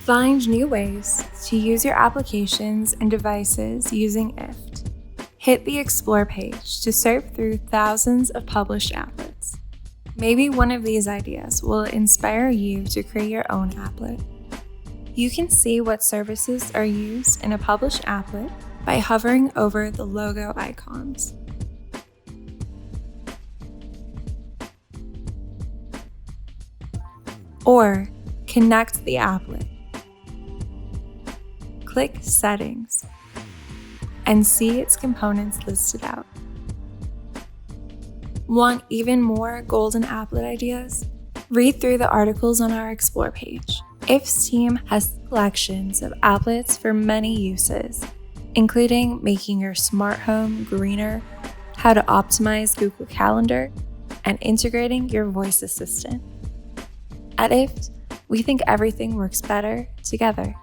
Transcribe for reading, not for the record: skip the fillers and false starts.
Find new ways to use your applications and devices using IFTTT. Hit the Explore page to surf through thousands of published applets. Maybe one of these ideas will inspire you to create your own applet. You can see what services are used in a published applet by hovering over the logo icons. Or connect the applet. Click Settings and see its components listed out. Want even more golden applet ideas? Read through the articles on our Explore page. IFTTT's team has collections of applets for many uses, including making your smart home greener, how to optimize Google Calendar, and integrating your voice assistant. At IFTTT, we think everything works better together.